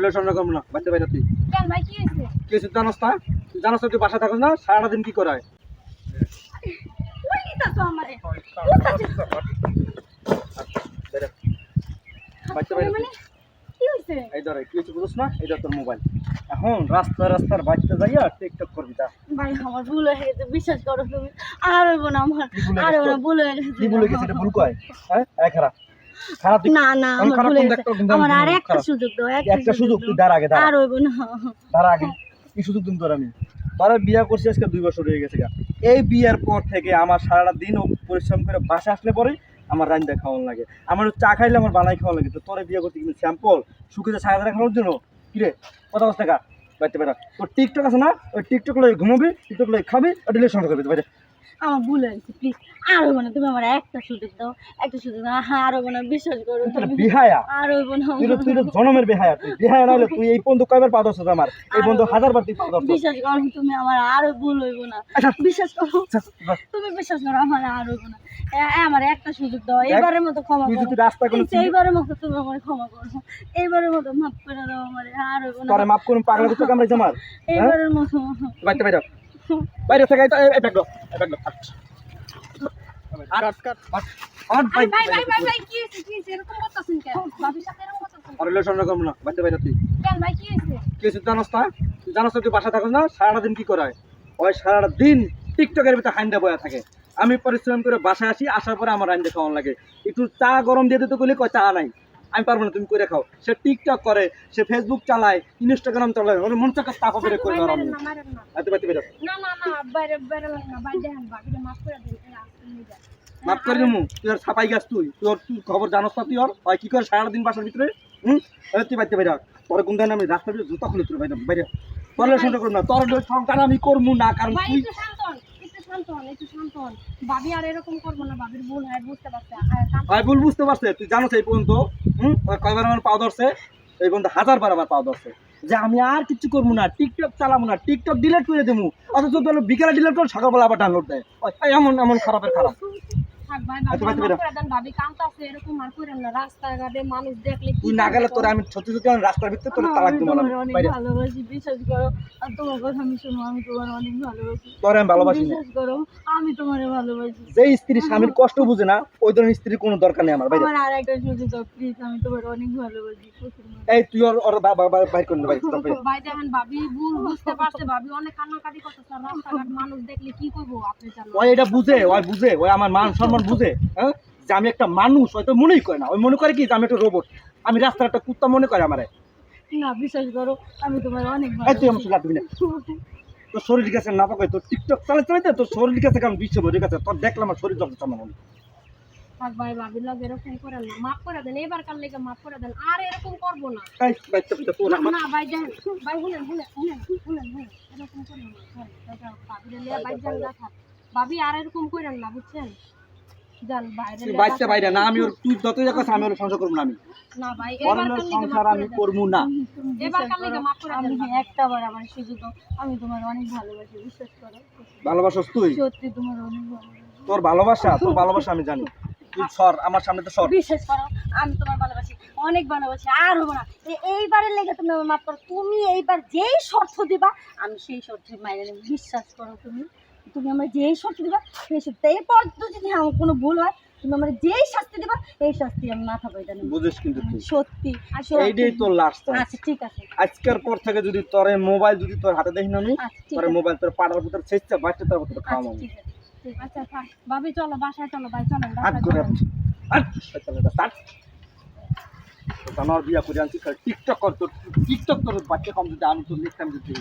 Relation করবো না, বাচ্চা বাইরে তুই কেন ভাই কি হয়েছে? কি হয়েছে জানোস না? তুই জানোস না তুই বাসা থাকস না, সারাদিন কি করায়? বললি তো আমারে বাচ্চা বাইরে মানে কি হয়েছে? এই ধর কি হয়েছে বুঝছ না? এটা তোর মোবাইল। এখন রাস্তার বাচ্চা যাইয়া টিকটক করবি তা। ভাই আমার ভুল হয়ে গেছে, বিশ্বাস করো তুমি। আর হইব না আমার, আর হইব না, ভুল হয়ে গেছে। কি ভুলে গেছে? এটা ভুল কয়? হ্যাঁ এই খারাপ খারাপ না না আমার ভুল হয়ে গেছে। আমার আর একটা সুযোগ দাও, একটা সুযোগ তুই দাঁড়া আগে দাঁড়া আর হইব না। দাঁড়া আগে কি সুযোগ দিন তোর আমি তোরা বিয়া করছি আজকে 2 বছর হয়ে গেছে গা। এই বিয়ার পর থেকে আমার সারাটা দিন পরিশ্রম করে বাসা আসলে পরে আমার রান্না খাওয়ানো লাগে, আমার চা খাইলে আমার বানাই খাওয়া লাগে। তো তোরে বিয়ে করতে কিন্তু স্যাম্পল শুকিয়ে ছায়া খাওয়ার জন্য কিরে কথা বলতে টাকা বাইতে বেটা। তোর টিকটক আছে না, ওই টিকটক লয়ে ঘুমাবি, টিকটক লয়ে খাবি, আর রিলেশন করবি বাইরে। আমার ভুল হয়ে গেছে, প্লিজ আর হইব না। তুমি আমার একটা সুযোগ দাও, একটা সুযোগ দাও। আর হইব না, বিশ্বাস করো তুমি। বিহায়া আর হইব না। তুই তো জনমের বেহায়া। তুই বেহায়া না হলে তুই এই বন্ধু কয়বার পা ধরছিস আমার? এই বন্ধু 1000 বার তুই পা ধরছিস। বিশ্বাস করো তুমি, আমার আর ভুল হইব না। বিশ্বাস করো তুমি, বিশ্বাস করো আমার আর হইব না। আমার একটা সুযোগ দাও, এইবারের মতো ক্ষমা তুই করো। যদি রাস্তা কোনো এইবারের মতো তুমি আমার ক্ষমা করো, এইবারের মতো মাফ করে দাও আমার, আর হইব না। তোরে মাফ করুন, পাগলা কুত্তা কামড়াইছে আমার। এইবারের মতো বাইতে বাইরে বাইরে থেকে এই ব্যাগ দাও, এই ব্যাগ দাও। কাট কাট আর ভাই ভাই ভাই ভাই ভাই কি হইছে? কি হইছে? এরকম করতেছেন কেন? ভাবির সাথে এরকম করতেছেন আর রিলেশন করবো না, বাইতে বাইরে তুই কেন ভাই? কি হইছে? কি হয়েছে জানোস না? তুই জানোস না তুই বাসা থাকস না, সারাদিন কি করায়? ওই সারাদিন টিকটকের ভিতরে হাইন্দা বয়া থাকে। আমি পরিশ্রম করে বাসায় আসি, আসার পরে আমার রান্না খাওয়ানো লাগে। একটু চা গরম দিয়ে দিতে বলি, কয় চা নাই, আমি পারবো না, তুমি করে খাও। সে টিকটক করে, সে ফেসবুক চালায়, ইনস্টাগ্রাম চালায়, ওর মন চাকা তাপ বের করে দাও। আমি মারেন না। এত বাইতে বেরো না না না, বাইরে বাইরে লাগে না। ভাই দেখেন, ভাবিকে মাফ করে দেন। এই আসতে নিয়ে যান। মাফ করে দিমু। তুই আর ছাপাই গাছ, তুই খবর জানোস না? তুই আর হয় কি করে সারাদিন বাসার ভিতরে? তুই বাইতে বাইরে তোর কোন দিন আমি রাস্তার ভিতরে জুতা খুলে তুই বাইরে বাইরে। তোর রিলেশন করবো না, তোর সংসার আমি করবো না, কারণ ভাই তুই একটু শান্ত হন, একটু শান্ত হন, একটু শান্ত হন। ভাবি আর এরকম করবো না, ভাবির ভুল হয় বুঝতে পারছে। ভাই ভুল বুঝতে পারছে। তুই জানোস এই পর্যন্ত ওই কয়বার আমার পাও ধরছে? এই পর্যন্ত 1000 বার আমার পাও ধরছে যে আমি আর কিছু করবো না, টিকটক চালাবো না, টিকটক ডিলিট করে দেবো। অথচ তোর বিকালে ডিলিট করে সকালবেলা আবার ডাউনলোড দেয়। এমন এমন খারাপের খারাপ। থাক ভাই, ভাবি মাফ করে দেন। ভাবি কাঁদতাছে, এরকম আর করেন না। রাস্তাঘাটে মানুষ দেখলে কি তুই না গেলে তোর আমি সত্যি সত্যি আমি রাস্তার ভিতরে তোর তালাক দিব না। অনেক বাইরে ভালোবাসি, বিশ্বাস করো। আর তোমার কথা আমি শুনো, আমি তোমার অনেক ভালোবাসি। তোর আমি ভালোবাসি না। বিশ্বাস করো, আমি তোমারে ভালোবাসি। যে স্ত্রী স্বামীর কষ্ট বুঝে না, ওই ধরনের স্ত্রীর কোনো দরকার নেই আমার। বাইরে আমার আর একটা সুযোগ দাও প্লিজ, আমি তোমার অনেক ভালোবাসি। এই তুই ওর বাইর করে নে বাইরে। ভাই দেখেন, ভাবি ভুল বুঝতে পারছে। ভাবি অনেক কান্নাকাটি করতেছে। রাস্তাঘাট মানুষ দেখলে কি করবো আপনি জানেন? ওই এটা বুঝে, ওই আমার মান সম্মান বুঝে। হ্যাঁ, যে আমি একটা মানুষ, হয়তো মনেই করে না। ওই মনে করে কি যে আমি একটা রোবট, আমি রাস্তার একটা কুত্তা মনে করে আমারে। না, বিশ্বাস করো, আমি তোমার অনেক এই তুই আমার ভালোবাসি। সাথে লাগবি না। তোর শরীর গেছে না পাকাই, তোর টিকটক চালাতে তোর শরীর গেছে, কারণ বিশ্ব ভরে গেছে। তোর দেখলাম আমার শরীর যত চালানো। থাক ভাই, ভাবির লগে এরকম করেন না। মাফ করে দেন, এবার কার লেগে মাফ করে দেন। আর এরকম করবো না। এই বাচ্চা পিতা তোর আমার না ভাই দেখেন, ভাই শুনেন শুনেন শুনেন শুনেন শুনেন, এরকম করেন না। ভাবির লিয়া বাইর যান না। থাক ভাবি, আর এরকম করেন না, বুঝছেন? যান বাইরে তুই বাচ্চা বাইরে না, আমি ওর তুই যতই যাক আমি ওর সংসার করবো না। আমি না ভাই, ওর এবার কার লেগে সংসার মাফ আমি করে দেন। করবো না। এবার কার লেগে মাফ করে দেন। আমি একটা বার আমার সুযোগ দাও, আমি তোমার অনেক ভালোবাসি, বিশ্বাস করো। ভালোবাসস তুই? সত্যি তোমার অনেক ভালোবাসি। তোর ভালোবাসা আমি জানি। তুই সর আমার সামনে, তো সর। বিশ্বাস করো, আমি তোমার ভালোবাসি, অনেক ভালোবাসি। আর হবো না। এইবারের লেগে তুমি আমার মাফ করো। তুমি এইবার যেই শর্ত দিবা আমি সেই শর্ত মাইনে নেব। বিশ্বাস করো, তুমি আমার যেই শর্ত দিবা সেই শর্ত। এরপর যদি আমার কোনো ভুল হয়, তুমি আমার যেই শাস্তি দিবা এই শাস্তি আমি মাথা বইটা নেব। বুঝিস কিন্তু তুই সত্যি এইটাই তোর লাস্ট। আচ্ছা ঠিক আছে। আজকের পর থেকে যদি তোর মোবাইল যদি তোর হাতে দেখি না আমি, আচ্ছা ঠিক তোর আছে। মোবাইল তোর পাড়ার ভিতরে ছেঁচা বাচ্চা তোর ভিতরে আচ্ছা খাওয়াবো। ঠিক আছে, ঠিক আছে। আচ্ছা থাক ভাবি, চলো বাসায় চলো। ভাই চলেন হাত বাসায় করে চলেন। আমার বিয়া করে আনছি, টিকটক কর। তোর টিকটক তোর বাচ্চা কম যদি আমি তোর লিখতাম যদি